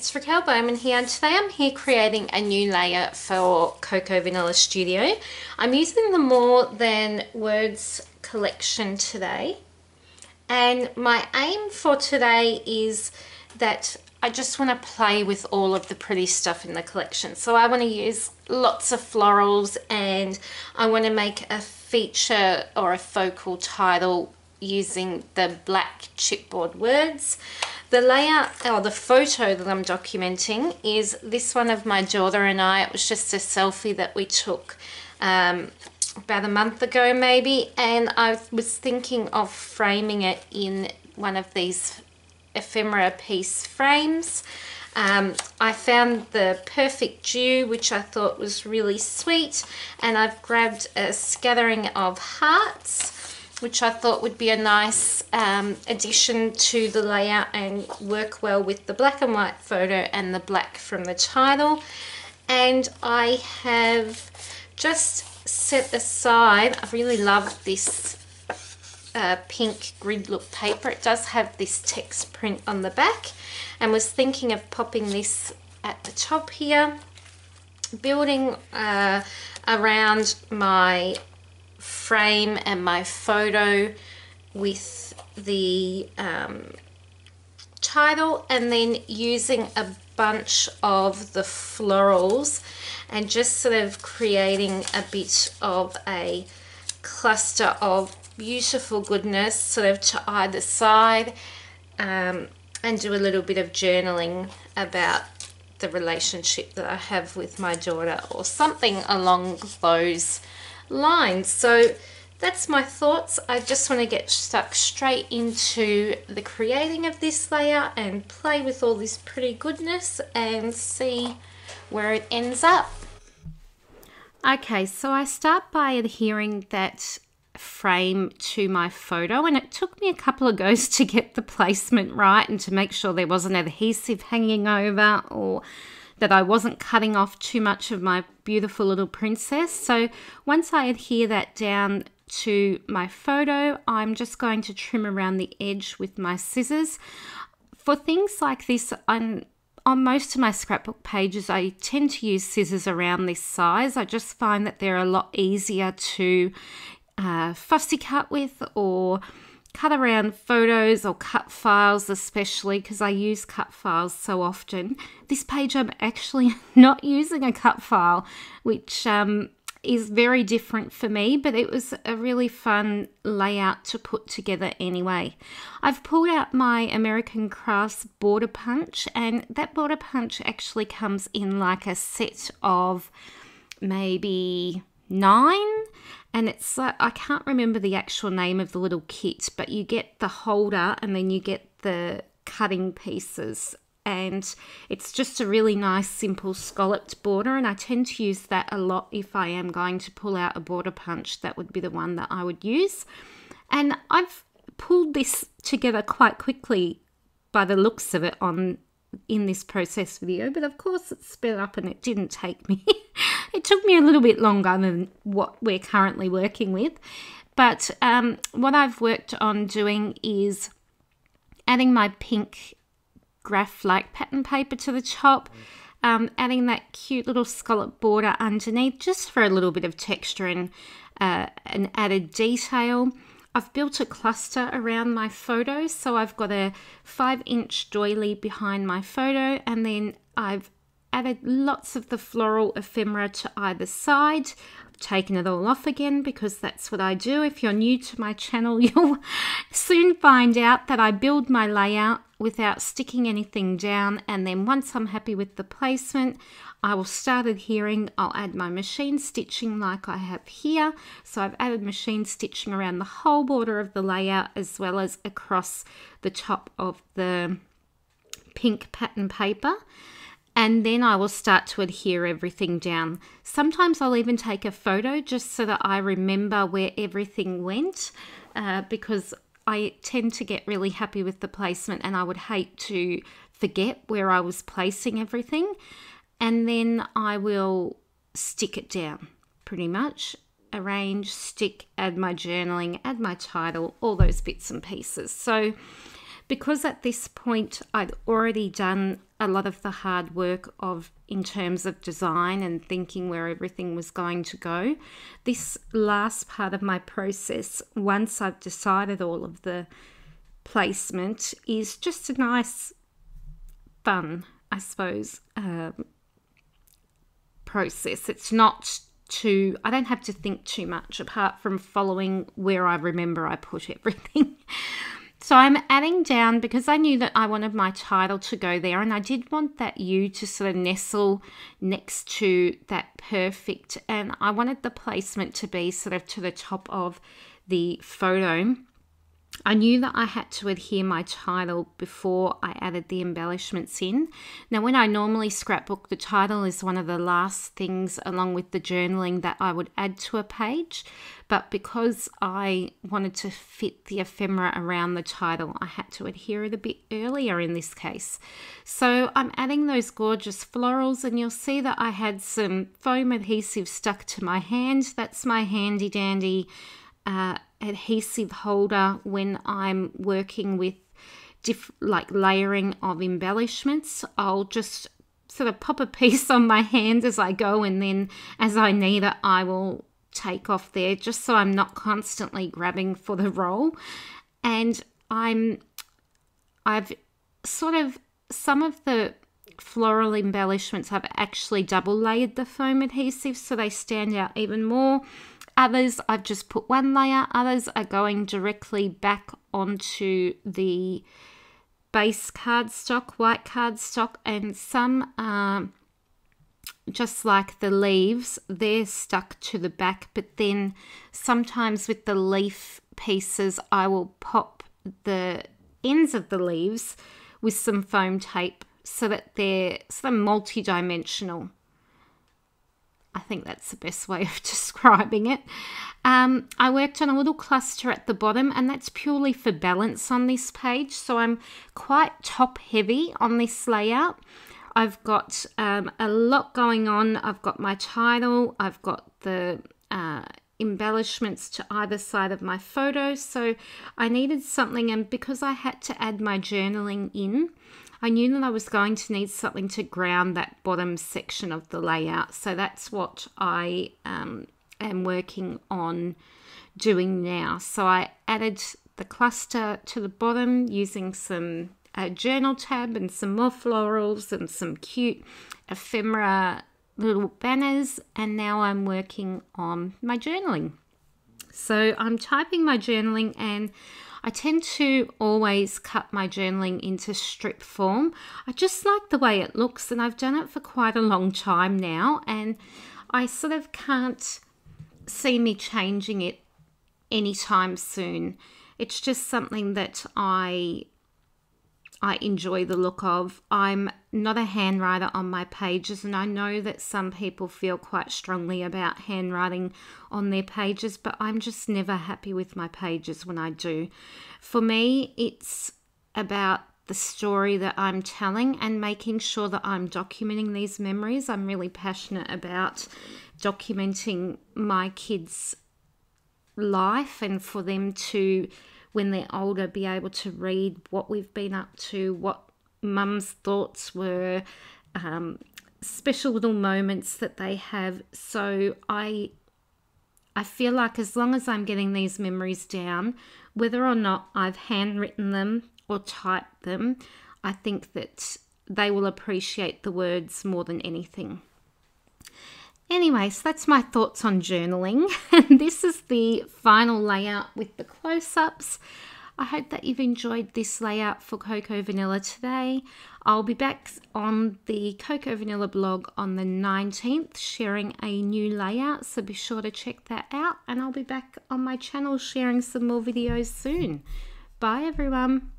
it's Raquel Bowman here, and today I'm here creating a new layer for Cocoa Vanilla Studio. I'm using the More Than Words collection today, and my aim for today is that I just want to play with all of the pretty stuff in the collection. So I want to use lots of florals, and I want to make a feature or a focal title using the black chipboard words. The layout or the photo that I'm documenting is this one of my daughter and I. It was just a selfie that we took about a month ago maybe, and I was thinking of framing it in one of these ephemera piece frames. I found the Perfect Dew, which I thought was really sweet, and I've grabbed a scattering of hearts, which I thought would be a nice addition to the layout and work well with the black and white photo and the black from the title. And I have just set aside, I really love this pink grid look paper. It does have this text print on the back, and was thinking of popping this at the top here, building around my frame and my photo with the title, and then using a bunch of the florals and just sort of creating a bit of a cluster of beautiful goodness sort of to either side, and do a little bit of journaling about the relationship that I have with my daughter or something along those lines. So that's my thoughts. I just want to get stuck straight into the creating of this layout and play with all this pretty goodness and see where it ends up. Okay, so I start by adhering that frame to my photo, and it took me a couple of goes to get the placement right and to make sure there wasn't adhesive hanging over or that I wasn't cutting off too much of my beautiful little princess. So once I adhere that down to my photo, I'm just going to trim around the edge with my scissors. For things like this, on most of my scrapbook pages, I tend to use scissors around this size. I just find that they're a lot easier to fussy cut with, or cut around photos or cut files, especially because I use cut files so often. This page I'm actually not using a cut file, which is very different for me, but it was a really fun layout to put together anyway. I've pulled out my American Crafts border punch, and that border punch actually comes in like a set of maybe 9, and it's I can't remember the actual name of the little kit, but you get the holder and then you get the cutting pieces, and it's just a really nice simple scalloped border, and I tend to use that a lot. If I am going to pull out a border punch, that would be the one that I would use. And I've pulled this together quite quickly by the looks of it in this process video, but of course it's sped up and it didn't take me it took me a little bit longer than what we're currently working with. But what I've worked on doing is adding my pink graph-like pattern paper to the top, adding that cute little scallop border underneath just for a little bit of texture and an added detail. I've built a cluster around my photo, so I've got a 5-inch doily behind my photo, and then I've added lots of the floral ephemera to either side. I've taken it all off again because that's what I do. If you're new to my channel, you'll soon find out that I build my layout without sticking anything down, and then once I'm happy with the placement, I will start adhering. I'll add my machine stitching like I have here. So I've added machine stitching around the whole border of the layout, as well as across the top of the pink pattern paper. And then I will start to adhere everything down. Sometimes I'll even take a photo just so that I remember where everything went, because I tend to get really happy with the placement and I would hate to forget where I was placing everything. And then I will stick it down, pretty much. Arrange, stick, add my journaling, add my title, all those bits and pieces. So because at this point I'd already done a lot of the hard work in terms of design and thinking where everything was going to go. This last part of my process, once I've decided all of the placement, is just a nice, fun, I suppose, process. It's not too, I don't have to think too much apart from following where I remember I put everything. So I'm adding down, because I knew that I wanted my title to go there, and I did want that U to sort of nestle next to that perfect, and I wanted the placement to be sort of to the top of the photo. I knew that I had to adhere my title before I added the embellishments in. Now, when I normally scrapbook, the title is one of the last things along with the journaling that I would add to a page. But because I wanted to fit the ephemera around the title, I had to adhere it a bit earlier in this case. So I'm adding those gorgeous florals, and you'll see that I had some foam adhesive stuck to my hand. That's my handy dandy adhesive holder when I'm working with like layering of embellishments. I'll just sort of pop a piece on my hand as I go, and then as I need it, I will take off there, just so I'm not constantly grabbing for the roll. And I've sort of, some of the floral embellishments, I've actually double layered the foam adhesive so they stand out even more. Others, I've just put one layer. Others are going directly back onto the base cardstock, white cardstock, and some are just like the leaves, they're stuck to the back. But then sometimes with the leaf pieces, I will pop the ends of the leaves with some foam tape so that they're sort of multi-dimensional. I think that's the best way of describing it. I worked on a little cluster at the bottom, and that's purely for balance on this page. So I'm quite top heavy on this layout. I've got a lot going on. I've got my title. I've got the embellishments to either side of my photo. So I needed something, and because I had to add my journaling in, I knew that I was going to need something to ground that bottom section of the layout. So that's what I am working on doing now. So I added the cluster to the bottom using some journal tab and some more florals and some cute ephemera little banners. And now I'm working on my journaling. So I'm typing my journaling, and I tend to always cut my journaling into strip form. I just like the way it looks, and I've done it for quite a long time now, and I sort of can't see me changing it anytime soon. It's just something that I enjoy the look of. I'm not a handwriter on my pages, and I know that some people feel quite strongly about handwriting on their pages, but I'm just never happy with my pages when I do. For me, it's about the story that I'm telling and making sure that I'm documenting these memories. I'm really passionate about documenting my kids' life, and for them to, when they're older, be able to read what we've been up to, what mum's thoughts were, special little moments that they have. So I feel like as long as I'm getting these memories down, whether or not I've handwritten them or typed them, I think that they will appreciate the words more than anything. Anyway, so that's my thoughts on journaling. And this is the final layout with the close-ups. I hope that you've enjoyed this layout for Cocoa Vanilla today. I'll be back on the Cocoa Vanilla blog on the 19th sharing a new layout, so be sure to check that out. And I'll be back on my channel sharing some more videos soon. Bye everyone.